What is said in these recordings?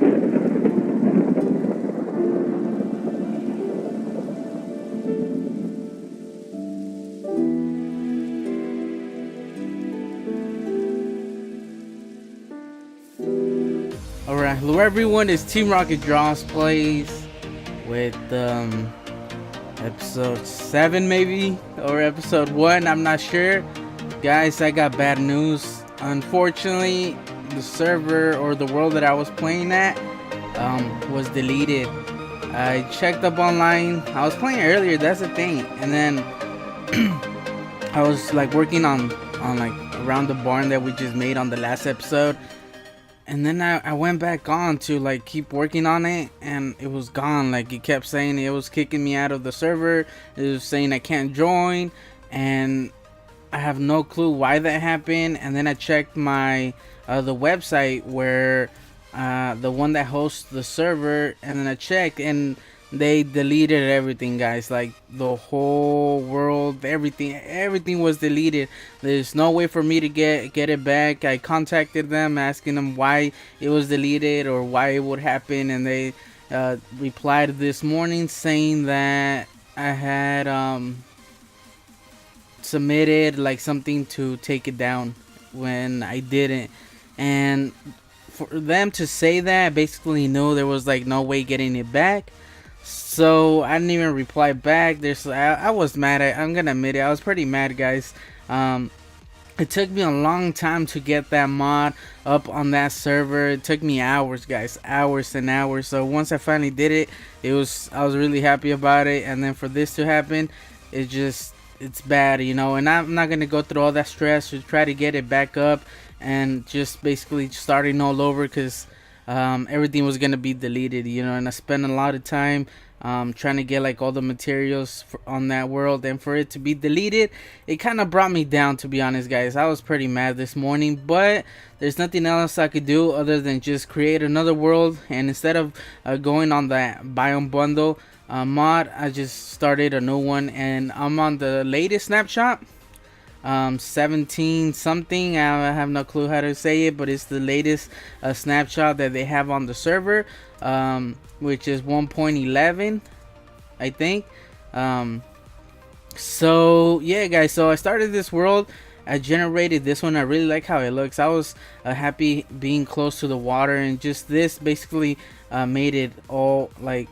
Alright, hello everyone, it's Teamrocketdraws plays with episode 7 maybe, or episode 1, I'm not sure. Guys, I got bad news. Unfortunately, the server or the world that I was playing at was deleted. I checked up online. I was playing earlier, that's the thing. And then I was like working on like around the barn that we just made on the last episode. And then I went back on to like keep working on it, and it was gone. Like, it kept saying it was kicking me out of the server. It was saying I can't join, and I have no clue why that happened. And then I checked my the website where the one that hosts the server, and then I checked, and they deleted everything, guys. Like, the whole world, everything was deleted. There's no way for me to get it back. I contacted them asking them why it was deleted or why it would happen, and they replied this morning saying that I had submitted like something to take it down when I didn't. And for them to say that, basically no, there was like no way getting it back. So I didn't even reply back. I was mad. I'm gonna admit it. I was pretty mad, guys. It took me a long time to get that mod up on that server. It took me hours, guys, hours and hours. So once I finally did it, I was really happy about it. And then for this to happen, it's bad, you know. And I'm not gonna go through all that stress to try to get it back up and just basically starting all over, because everything was gonna be deleted, you know. And I spent a lot of time trying to get like all the materials on that world, and for it to be deleted, it kind of brought me down, to be honest, guys. I was pretty mad this morning, but there's nothing else I could do other than just create another world. And instead of going on that biome bundle mod, I just started a new one, and I'm on the latest snapshot, 17 something. I have no clue how to say it, but it's the latest snapshot that they have on the server, which is 1.11, I think. So yeah, guys, so I started this world. I generated this one. I really like how it looks. I was happy being close to the water, and just this basically made it all like,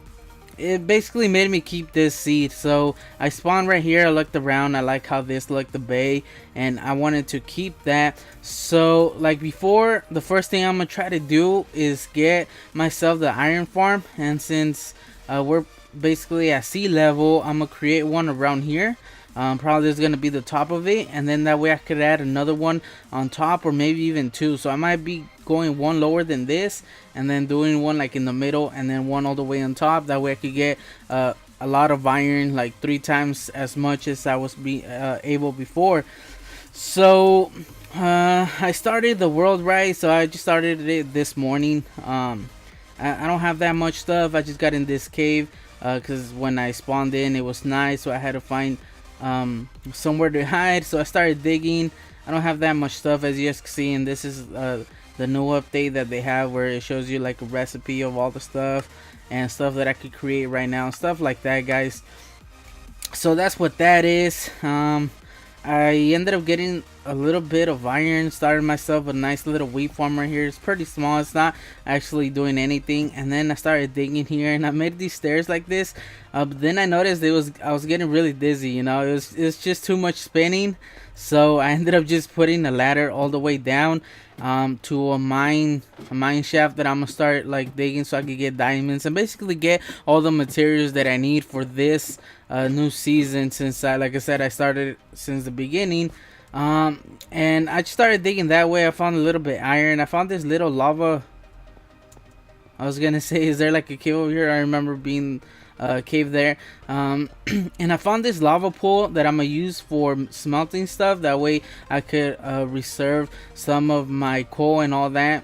it basically made me keep this seed. So I spawned right here. I looked around. I like how this looked, the bay, and I wanted to keep that. So like before, the first thing I'm gonna try to do is get myself the iron farm. And since we're basically at sea level, I'm gonna create one around here. Probably is gonna be the top of it, and then that way I could add another one on top, or maybe even two. So I might be going one lower than this, and then doing one like in the middle, and then one all the way on top. That way I could get a lot of iron, like 3 times as much as I was able before. So I started the world right. So I just started it this morning. I don't have that much stuff. I just got in this cave because when I spawned in, it was nice, so I had to find somewhere to hide. So I started digging. I don't have that much stuff, as you guys can see, and this is the new update that they have, where it shows you like a recipe of all the stuff and stuff that I could create right now, stuff like that, guys. So that's what that is. I ended up getting a little bit of iron, started myself a nice little wheat farm right here. It's pretty small, it's not actually doing anything. And then I started digging here, and I made these stairs like this, but then I noticed I was getting really dizzy, you know. It was just too much spinning. So I ended up just putting a ladder all the way down to a mine shaft that I'm gonna start like digging, so I could get diamonds and basically get all the materials that I need for this new season. Since like I said, I started since the beginning, and I just started digging that way. I found a little bit iron. I found this little lava. I was gonna say, is there like a cave over here? I remember being cave there, and I found this lava pool that I'm gonna use for smelting stuff. That way I could reserve some of my coal and all that.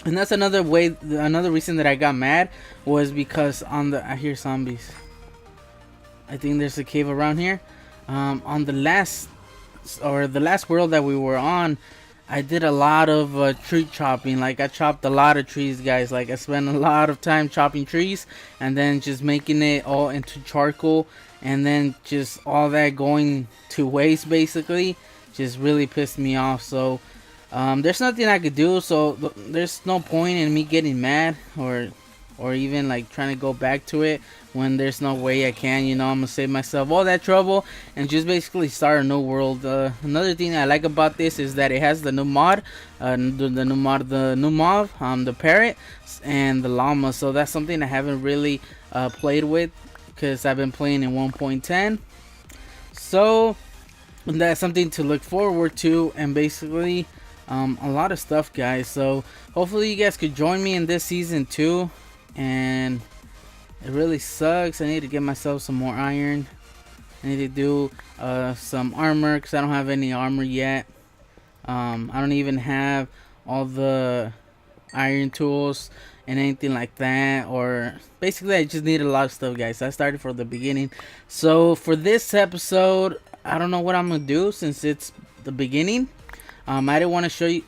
And that's another reason that I got mad, was because I hear zombies. I think there's a cave around here. On the last world that we were on, I did a lot of tree chopping. Like I chopped a lot of trees, guys. Like I spent a lot of time chopping trees and then just making it all into charcoal, and then just all that going to waste basically just really pissed me off. So there's nothing I could do. So there's no point in me getting mad or even like trying to go back to it when there's no way I can. You know, I'm gonna save myself all that trouble and just basically start a new world. Another thing I like about this is that it has the new mod, the new mob, the parrot and the llama. So that's something I haven't really played with because I've been playing in 1.10. So that's something to look forward to, and basically a lot of stuff, guys. So hopefully you guys could join me in this season too. And it really sucks. I need to get myself some more iron. I need to do some armor because I don't have any armor yet. I don't even have all the iron tools and anything like that. Or basically I just need a lot of stuff, guys. I started from the beginning. So for this episode, I don't know what I'm gonna do since it's the beginning. I didn't want to show you.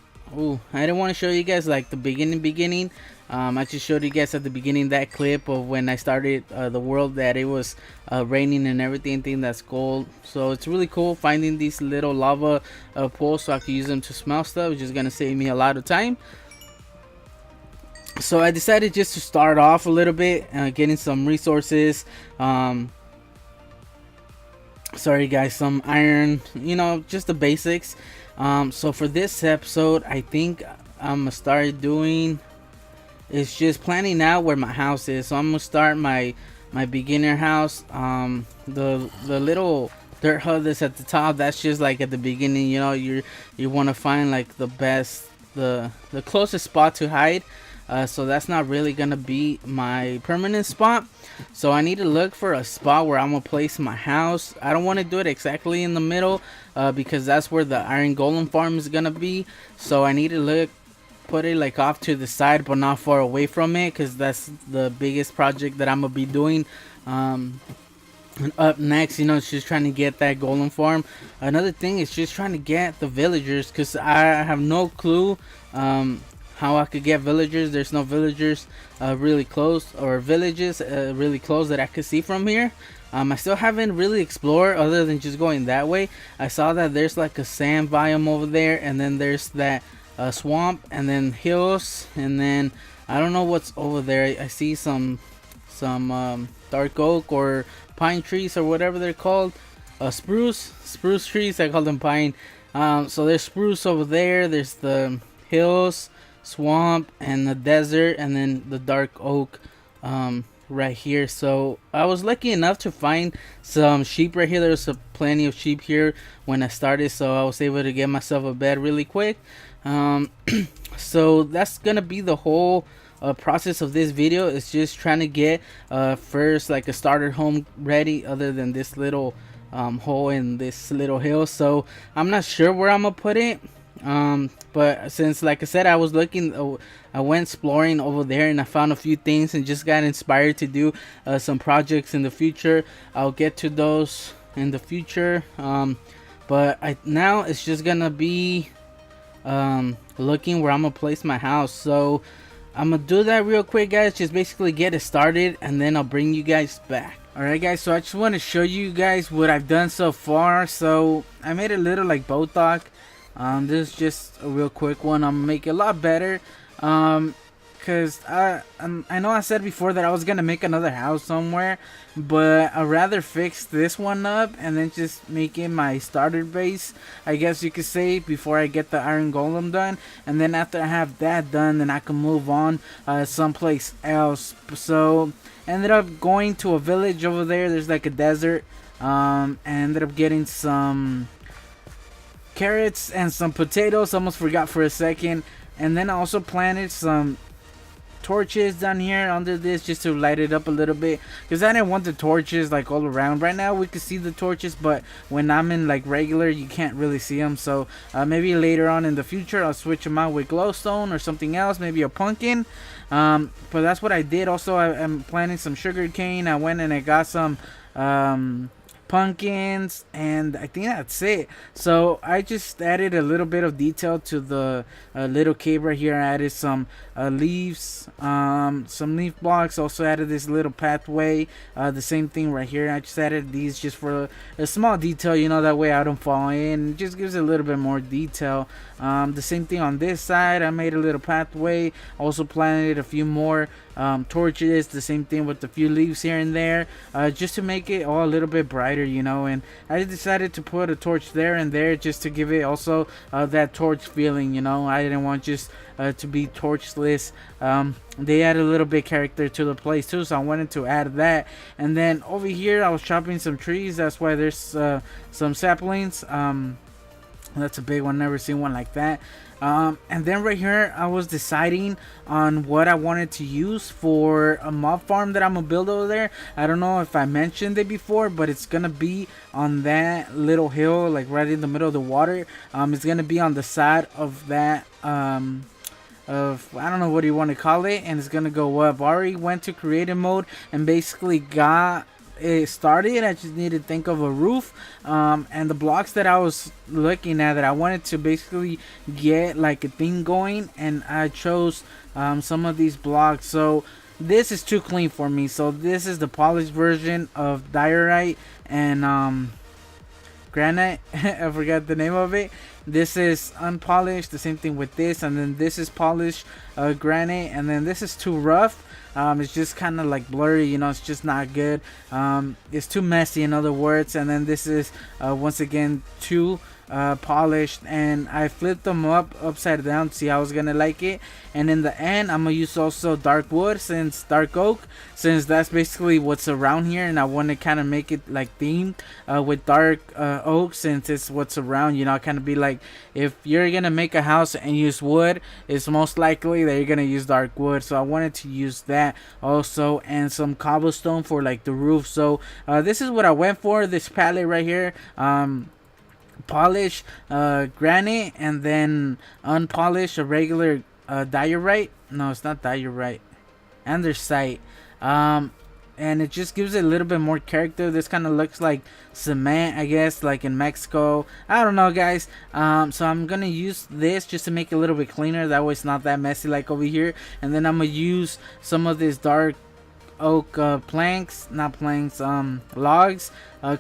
I didn't want to show you guys like the beginning. I just showed you guys at the beginning that clip of when I started the world, that it was raining and everything. I think that's gold. So it's really cool finding these little lava pools so I can use them to smell stuff. It's just gonna save me a lot of time. So I decided just to start off a little bit, getting some resources. Sorry guys, some iron, you know, just the basics. So for this episode, I think I'm gonna start doing is just planning out where my house is. So I'm gonna start my beginner house. The little dirt hut that's at the top, that's just like at the beginning. You know, you want to find like the best, the closest spot to hide. So that's not really gonna be my permanent spot. So I need to look for a spot where I'm gonna place my house. I don't want to do it exactly in the middle because that's where the iron golem farm is gonna be. So I need to put it like off to the side but not far away from it, because that's the biggest project that I'm gonna be doing. And up next, you know, it's just trying to get that golem farm. Another thing is just trying to get the villagers, because I have no clue how I could get villagers. There's no villagers really close, or villages really close that I could see from here. I still haven't really explored other than just going that way. I saw that there's like a sand biome over there, and then there's that swamp, and then hills, and then I don't know what's over there. I see some dark oak or pine trees or whatever they're called. Spruce trees, I call them pine. So there's spruce over there, there's the hills, swamp, and the desert, and then the dark oak right here. So I was lucky enough to find some sheep right here. There's plenty of sheep here when I started, so I was able to get myself a bed really quick. So that's gonna be the whole process of this video. It's just trying to get first like a starter home ready, other than this little hole in this little hill. So I'm not sure where I'm gonna put it, but since, like I said, I was looking, I went exploring over there and I found a few things and just got inspired to do some projects in the future. I'll get to those in the future, but now it's just gonna be looking where I'm gonna place my house. So I'm gonna do that real quick, guys, just basically get it started, and then I'll bring you guys back. Alright guys, so I just want to show you guys what I've done so far. So I made a little like boat dock. This is just a real quick one. I'm gonna make it a lot better, because I know I said before that I was gonna make another house somewhere, but I'd rather fix this one up and then just make it my starter base, I guess you could say, before I get the iron golem done. And then after I have that done, then I can move on someplace else. So I ended up going to a village over there. There's like a desert. I ended up getting some carrots and some potatoes. Almost forgot for a second. And then I also planted some torches down here under this just to light it up a little bit, because I didn't want the torches like all around. Right now we can see the torches, but when I'm in like regular, you can't really see them. So maybe later on in the future I'll switch them out with glowstone or something else, maybe a pumpkin. But that's what I did. Also I'm planting some sugar cane. I went and I got some pumpkins, and I think that's it. So I just added a little bit of detail to the little cave right here. I added some leaves, some leaf blocks. Also added this little pathway. The same thing right here. I just added these just for a small detail, you know, that way I don't fall in. It just gives a little bit more detail. The same thing on this side. I made a little pathway. Also planted a few more torches. The same thing with a few leaves here and there, just to make it all a little bit brighter, you know. And I decided to put a torch there and there just to give it also that torch feeling, you know. I didn't want just to be torchless. They add a little bit character to the place too, so I wanted to add that. And then over here I was chopping some trees. That's why there's some saplings. That's a big one, never seen one like that. And then right here I was deciding on what I wanted to use for a mob farm that I'm gonna build over there. I don't know if I mentioned it before, but it's gonna be on that little hill, like right in the middle of the water. It's gonna be on the side of that of, I don't know what you want to call it, and it's gonna go up. I already went to creative mode and basically got it started. I just need to think of a roof, and the blocks that I was looking at that I wanted to basically get like a thing going, and I chose some of these blocks. So this is too clean for me, so this is the polished version of diorite and granite. I forgot the name of it. This is unpolished. The same thing with this, and then this is polished granite, and then this is too rough. It's just kind of like blurry, you know. It's just not good. It's too messy, in other words. And then this is once again too polished, and I flipped them upside down to see how I was gonna like it. And in the end I'm gonna use also dark wood, since dark oak, since that's basically what's around here, and I want to kind of make it like themed with dark oak, since it's what's around, you know. Kind of be like, if you're gonna make a house and use wood, it's most likely that you're gonna use dark wood. So I wanted to use that also, and some cobblestone for like the roof. So this is what I went for, this palette right here. Polish granite, and then unpolished a regular diorite. No, it's not diorite, andesite. And it just gives it a little bit more character. This kind of looks like cement, I guess, like in Mexico. I don't know, guys. So I'm gonna use this just to make it a little bit cleaner, that way it's not that messy like over here. And then I'm gonna use some of this dark oak logs,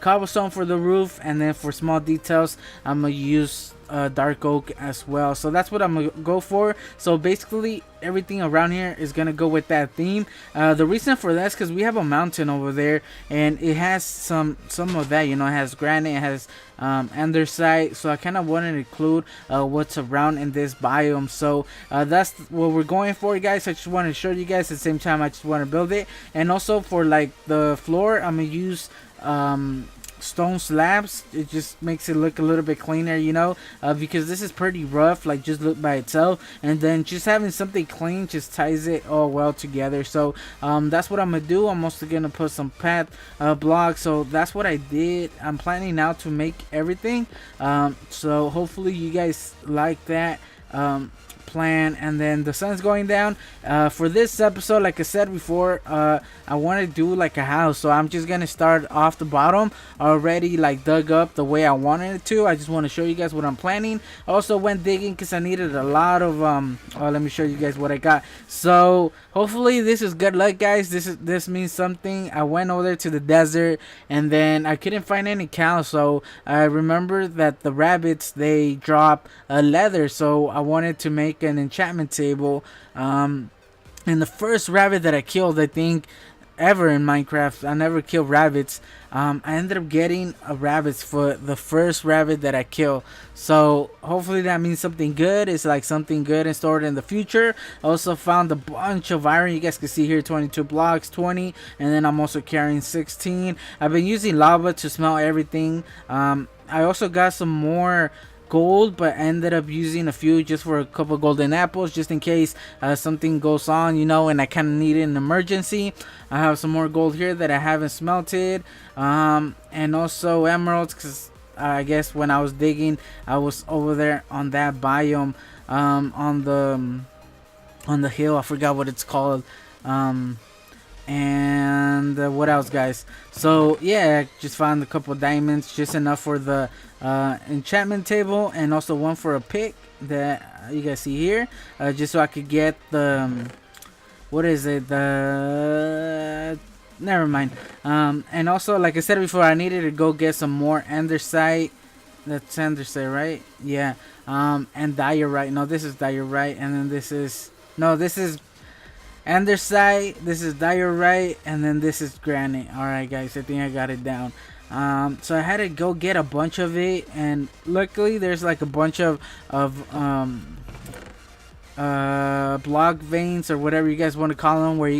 cobblestone for the roof, and then for small details I'm gonna use dark oak as well. So that's what I'm gonna go for. So basically everything around here is gonna go with that theme. The reason for that is because we have a mountain over there, and it has some of that, you know. It has granite, it has andesite, so I kind of wanted to include what's around in this biome. So that's what we're going for, guys. I just want to show you guys. At the same time I just want to build it. And also for like the floor, I'm gonna use stone slabs. It just makes it look a little bit cleaner, you know, because this is pretty rough, like just look by itself, and then just having something clean just ties it all well together. So that's what I'm gonna do. I'm also gonna put some path blocks. So that's what I did. I'm planning now to make everything, so hopefully you guys like that plan. And then the sun's going down. For this episode, like I said before, I want to do like a house, so I'm just gonna start off the bottom, already like dug up the way I wanted it to. I just want to show you guys what I'm planning. I also went digging because I needed a lot of let me show you guys what I got. So hopefully this is good luck, guys. This means something. I went over there to the desert, and then I couldn't find any cows, so I remember that the rabbits, they drop leather, so I wanted to make an enchantment table. And the first rabbit that I killed, I think ever in Minecraft, I never killed rabbits. I ended up getting a rabbit's foot, the first rabbit that I killed. So hopefully that means something good. It's like something good in store in the future. I also found a bunch of iron. You guys can see here 22 blocks, 20, and then I'm also carrying 16. I've been using lava to smelt everything. I also got some more gold, but ended up using a few just for a couple golden apples, just in case something goes on, you know, and I kind of need it in an emergency. I have some more gold here that I haven't smelted, and also emeralds, because I guess when I was digging, I was over there on that biome, on the hill. I forgot what it's called. And what else, guys? So yeah, I just found a couple diamonds, just enough for the enchantment table, and also one for a pick that you guys see here, just so I could get the what is it, the never mind. And also, like I said before, I needed to go get some more andesite. That's andesite, right? Yeah. And diorite. No, this is diorite, and then this is this is andesite, this is diorite, and then this is granite. Alright, guys, I think I got it down. So I had to go get a bunch of it, and luckily there's like a bunch of block veins, or whatever you guys want to call them, where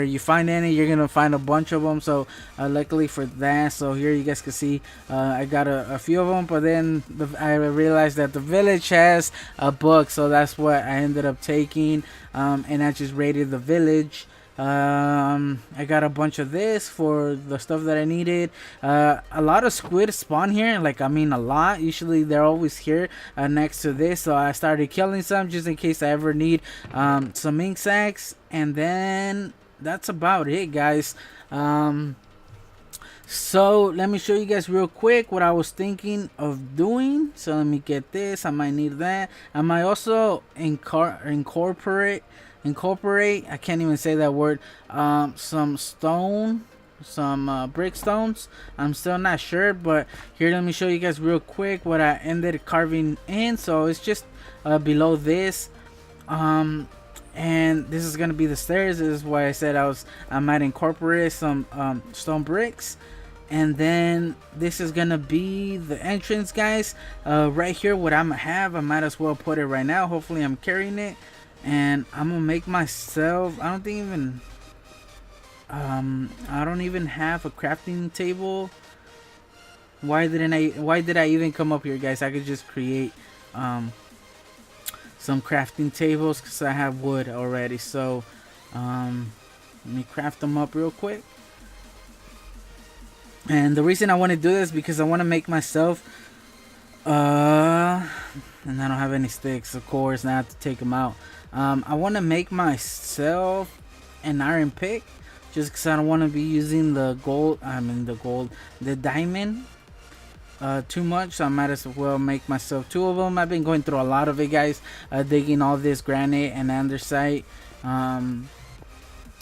you find any, you're gonna find a bunch of them. So luckily for that, so here you guys can see I got a few of them, but then I realized that the village has a book, so that's what I ended up taking, and I just raided the village. I got a bunch of this for the stuff that I needed. A lot of squid spawn here, like, I mean, a lot. Usually they're always here next to this, so I started killing some just in case I ever need some ink sacs. And then that's about it, guys. So let me show you guys real quick what I was thinking of doing. So let me get this. I might need that. I might also incorporate, I can't even say that word, some stone, some brick stones. I'm still not sure, but here, let me show you guys real quick what I ended carving in. So it's just below this, and this is gonna be the stairs. This is why I said I might incorporate some stone bricks. And then this is gonna be the entrance, guys. Right here, what I'm gonna have, I might as well put it right now. Hopefully I'm carrying it. And I'm gonna make myself, I don't even have a crafting table. Why did I even come up here, guys? I could just create some crafting tables, because I have wood already. So let me craft them up real quick. And the reason I want to do this, because I want to make myself and I don't have any sticks, of course, and I have to take them out. I want to make myself an iron pick, just because I don't want to be using the diamond too much. So I might as well make myself two of them. I've been going through a lot of it, guys, digging all this granite and andesite.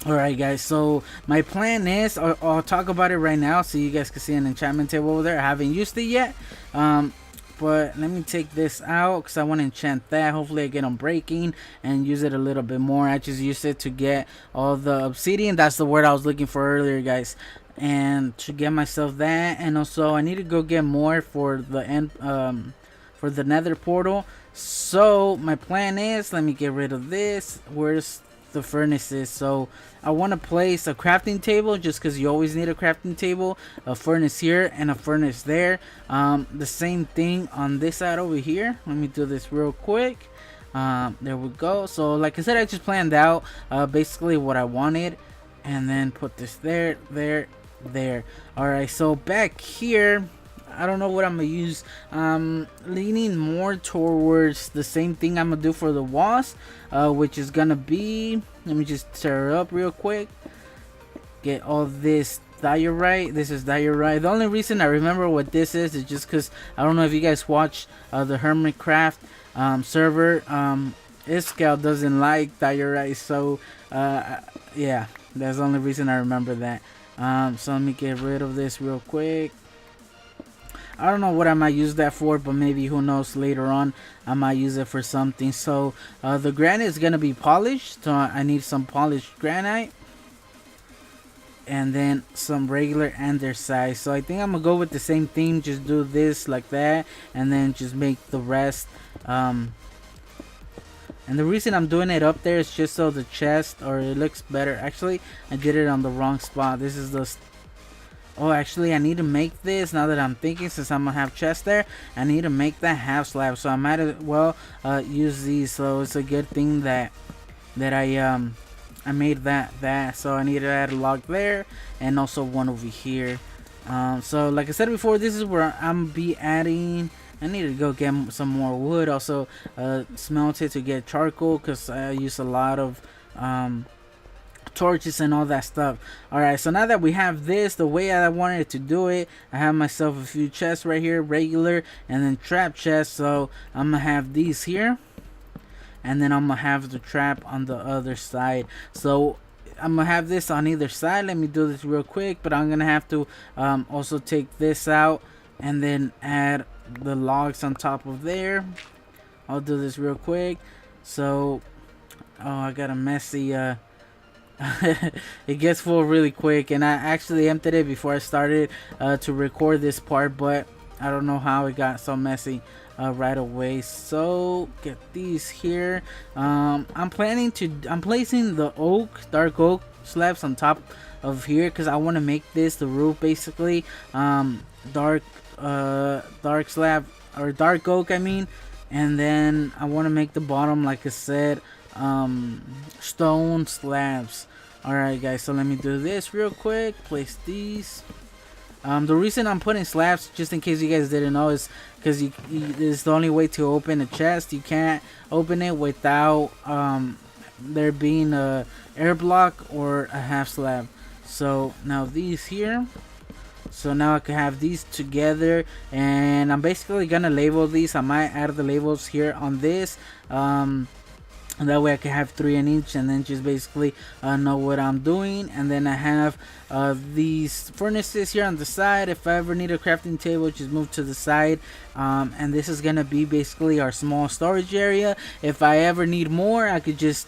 Alright, guys, so my plan is, I'll talk about it right now so you guys can see an enchantment table over there. I haven't used it yet, but let me take this out because I want to enchant that. Hopefully I get on breaking and use it a little bit more. I just used it to get all the obsidian. That's the word I was looking for earlier, guys. And to get myself that, and also I need to go get more for the end, for the nether portal. So my plan is, let me get rid of this. Where's the furnaces? So I want to place a crafting table, just because you always need a crafting table. A furnace here and a furnace there. The same thing on this side over here. Let me do this real quick. There we go. So like I said, I just planned out basically what I wanted, and then put this there. Alright, so back here, I don't know what I'm gonna use. Leaning more towards the same thing I'm gonna do for the walls, which is gonna be, let me just tear it up real quick. Get all this diorite. This is diorite. The only reason I remember what this is just because I don't know if you guys watch the Hermitcraft server. Iscal doesn't like diorite, so yeah, that's the only reason I remember that. So let me get rid of this real quick. I don't know what I might use that for, but maybe, who knows, later on I might use it for something. So the granite is gonna be polished, so I need some polished granite, and then some regular andesite. So I think I'm gonna go with the same theme, just do this like that, and then just make the rest. And the reason I'm doing it up there is just so the chest, or it looks better. Actually, I did it on the wrong spot. This is the oh, actually, I need to make this, now that I'm thinking, since I'm gonna have chest there, I need to make that half slab. So I might as well use these. So it's a good thing that I made that. So I need to add a log there, and also one over here. So like I said before, this is where I'm be adding. I need to go get some more wood. Also smelt it to get charcoal, because I use a lot of torches and all that stuff. Alright, so now that we have this the way I wanted to do it, I have myself a few chests right here, regular and then trap chests. So I'm gonna have these here, and then I'm gonna have the trap on the other side. So I'm gonna have this on either side. Let me do this real quick, but I'm gonna have to also take this out and then add the logs on top of there. I'll do this real quick. So I got a messy it gets full really quick, and I actually emptied it before I started to record this part, but I don't know how it got so messy right away. So get these here. I'm placing the dark oak slabs on top of here because I want to make this the roof basically. Dark slab, or dark oak I mean, and then I want to make the bottom, like I said, stone slabs. Alright guys, so let me do this real quick. Place these. The reason I'm putting slabs, just in case you guys didn't know, is because it's the only way to open a chest. You can't open it without there being a air block or a half slab. So now these here. So now I can have these together, and I'm basically gonna label these. I might add the labels here on this. And that way I can have 3 in each, and then just basically know what I'm doing. And then I have these furnaces here on the side. If I ever need a crafting table, just move to the side. And this is gonna be basically our small storage area. If I ever need more, I could just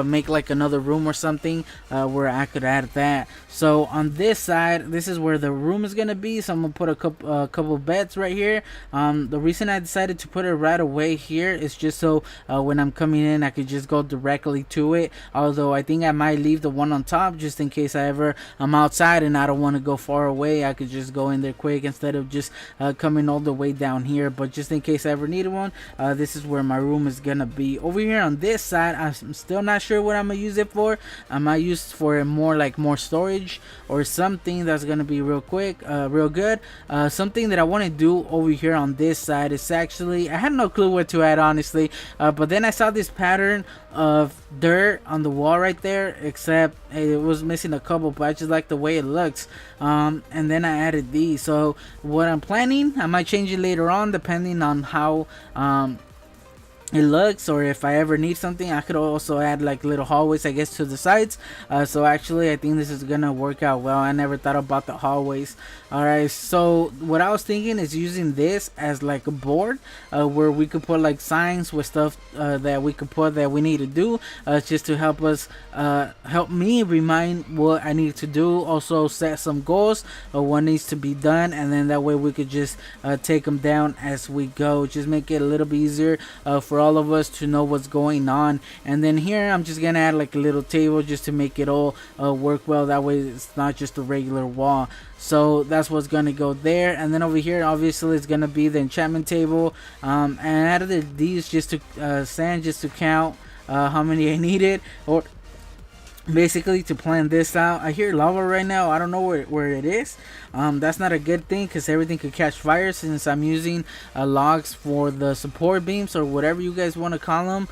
make like another room or something where I could add that. So on this side, this is where the room is gonna be. So I'm gonna put a couple beds right here. The reason I decided to put it right away here is just so when I'm coming in, I could just go directly to it. Although I think I might leave the one on top just in case I'm outside and I don't want to go far away. I could just go in there quick instead of just coming all the way down here. But just in case I ever need one, this is where my room is gonna be. Over here on this side, I'm still not sure what I'm gonna use it for. I might use it for more storage or something that's gonna be real quick, real good. Something that I want to do over here on this side is actually, I had no clue what to add honestly, but then I saw this pattern of dirt on the wall right there, except it was missing a couple, but I just like the way it looks. And then I added these. So what I'm planning, I might change it later on depending on how it looks, or if I ever need something. I could also add like little hallways, I guess, to the sides. So actually I think this is gonna work out well. I never thought about the hallways. Alright, so what I was thinking is using this as like a board where we could put like signs with stuff that we could put that we need to do, just to help us help me remind what I need to do. Also set some goals of what needs to be done, and then that way we could just take them down as we go. Just make it a little bit easier for all of us to know what's going on. And then here I'm just gonna add like a little table just to make it all work well. That way it's not just a regular wall. So that's what's gonna go there. And then over here obviously it's gonna be the enchantment table, and I added these just to sand, just to count how many I needed, or basically to plan this out. I hear lava right now. I don't know where it is. That's not a good thing because everything could catch fire, since I'm using logs for the support beams or whatever you guys want to call them.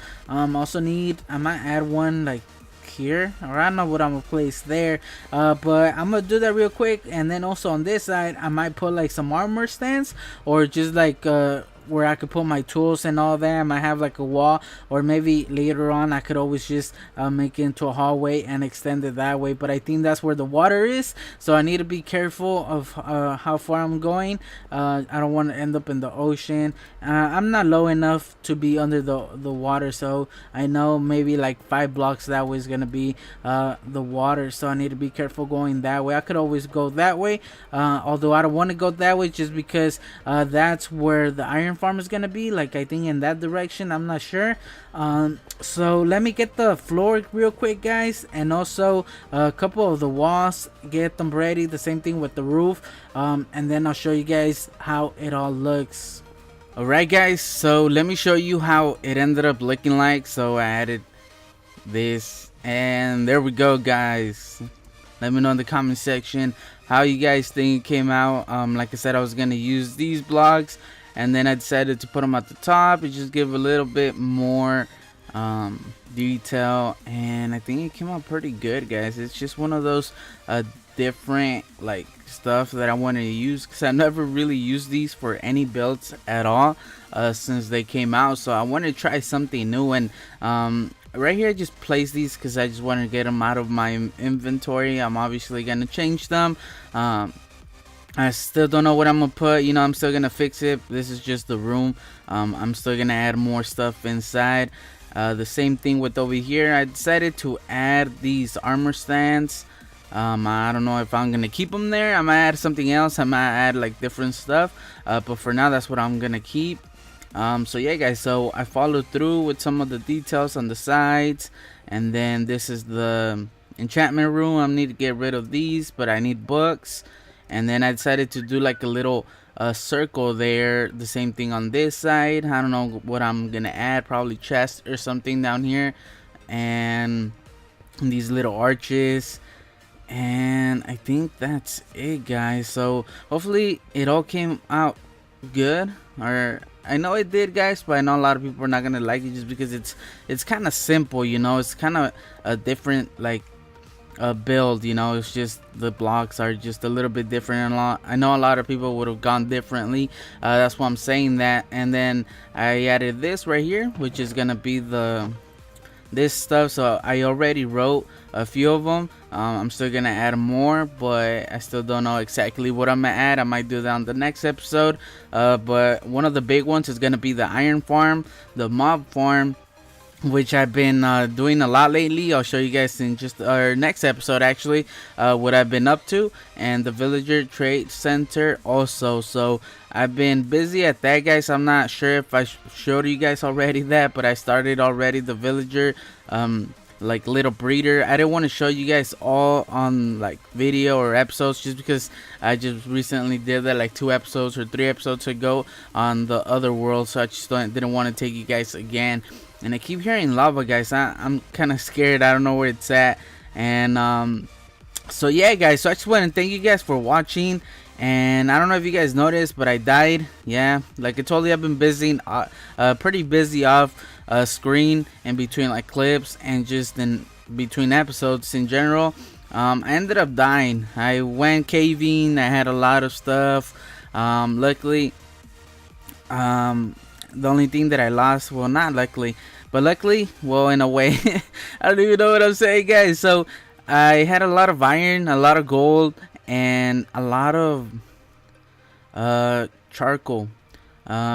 Also I might add one like here, or I don't know what I'm gonna place there, but I'm gonna do that real quick. And then also on this side I might put like some armor stands, or just like where I could put my tools and all that. I might have like a wall, or maybe later on I could always just make it into a hallway and extend it that way. But I think that's where the water is, so I need to be careful of how far I'm going. I don't want to end up in the ocean. I'm not low enough to be under the water, so I know maybe like 5 blocks that way is gonna be the water, so I need to be careful going that way. I could always go that way, although I don't want to go that way just because that's where the iron farm is gonna be, like I think in that direction. I'm not sure. So let me get the floor real quick, guys, and also a couple of the walls, get them ready. The same thing with the roof, and then I'll show you guys how it all looks. Alright guys, so let me show you how it ended up looking like. So I added this, and there we go, guys. Let me know in the comment section how you guys think it came out. Like I said, I was gonna use these blocks, and then I decided to put them at the top and just give a little bit more detail, and I think it came out pretty good, guys. It's just one of those different like stuff that I wanted to use, because I never really used these for any builds at all since they came out. So I wanted to try something new, and right here I just placed these because I just wanted to get them out of my inventory. I'm obviously gonna change them. I still don't know what I'm gonna put, you know. I'm still gonna fix it. This is just the room. I'm still gonna add more stuff inside. The same thing with over here. I decided to add these armor stands. I don't know if I'm gonna keep them there. I might add something else. I might add like different stuff, but for now that's what I'm gonna keep. So yeah, guys, so I followed through with some of the details on the sides, and then this is the enchantment room. I need to get rid of these, but I need books. And then I decided to do like a little circle there. The same thing on this side. I don't know what I'm gonna add, probably chest or something down here, and these little arches. And I think that's it, guys. So hopefully it all came out good, or I know it did, guys, but I know a lot of people are not gonna like it just because it's kind of simple, you know. It's kind of a different like build, you know. It's just the blocks are just a little bit different. I know a lot of people would have gone differently. That's why I'm saying that. And then I added this right here, which is gonna be this stuff. So I already wrote a few of them. I'm still gonna add more, but I still don't know exactly what I'm gonna add. I might do that on the next episode. But one of the big ones is gonna be the iron farm, the mob farm, which I've been doing a lot lately. I'll show you guys in just our next episode, actually, what I've been up to, and the villager trade center also. So I've been busy at that, guys. I'm not sure if I showed you guys already that, but I started already the villager like little breeder. I didn't want to show you guys all on like video or episodes, just because I just recently did that like 2 episodes or 3 episodes ago on the other world. So I just didn't want to take you guys again. And I keep hearing lava, guys. I'm kind of scared. I don't know where it's at. And so yeah, guys, so I just want to thank you guys for watching. And I don't know if you guys noticed, but I died. Yeah, like I told you, I've been busy, pretty busy off screen in between like clips and just in between episodes in general. I ended up dying. I went caving. I had a lot of stuff. Luckily, the only thing that I lost, well, not luckily, but luckily, well, in a way, I don't even know what I'm saying, guys. So I had a lot of iron, a lot of gold, and a lot of charcoal,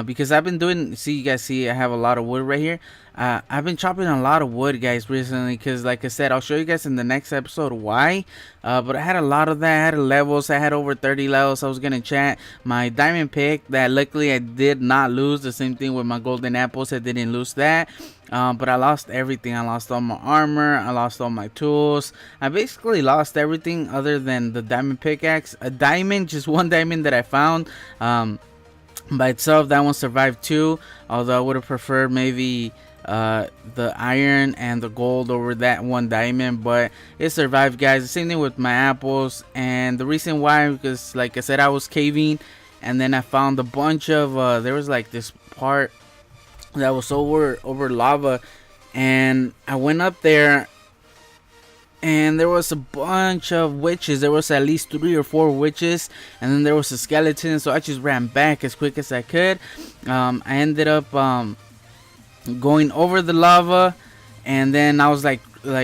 because I've been doing, see, you guys see I have a lot of wood right here. I've been chopping a lot of wood, guys, recently, because like I said, I'll show you guys in the next episode why. But I had a lot of that. I had levels. I had over 30 levels. I was gonna chat my diamond pick that luckily I did not lose. The same thing with my golden apples. I didn't lose that. But I lost everything. I lost all my armor. I lost all my tools. I basically lost everything other than the diamond pickaxe. A diamond, just one diamond that I found by itself. That one survived too. Although I would have preferred maybe the iron and the gold over that one diamond, but it survived, guys. The same thing with my apples. And the reason why, because like I said, I was caving, and then I found a bunch of there was like this part that was over lava, and I went up there and there was a bunch of witches. There was at least 3 or 4 witches, and then there was a skeleton. So I just ran back as quick as I could. I ended up going over the lava, and then I was like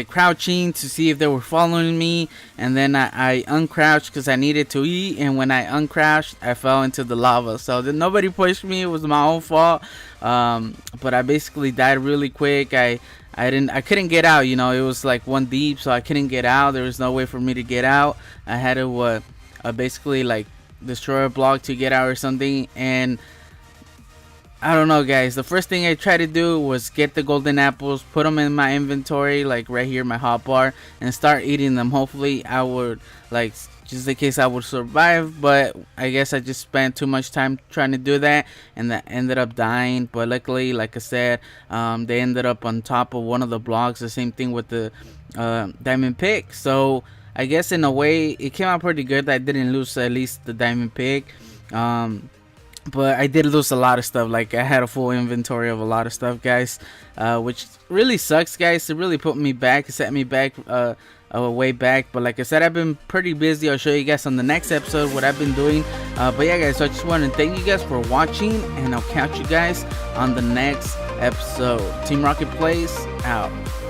crouching to see if they were following me, and then I uncrouched because I needed to eat, and when I uncrouched I fell into the lava. So nobody pushed me, it was my own fault. But I basically died really quick. I couldn't get out, you know. It was like 1 deep, so I couldn't get out. There was no way for me to get out. I had to basically like destroy a block to get out or something. And I don't know, guys. The first thing I tried to do was get the golden apples, put them in my inventory, like right here, my hotbar, and start eating them. Hopefully, I would, like, just in case I would survive. But I guess I just spent too much time trying to do that, and that ended up dying. But luckily, like I said, they ended up on top of one of the blocks. The same thing with the diamond pick. So I guess in a way, it came out pretty good that I didn't lose at least the diamond pick. but I did lose a lot of stuff. Like I had a full inventory of a lot of stuff, guys, which really sucks, guys. It really put me back, set me back, way back. But like I said, I've been pretty busy. I'll show you guys on the next episode what I've been doing. But yeah, guys, so I just want to thank you guys for watching, and I'll catch you guys on the next episode. Team Rocket Plays out.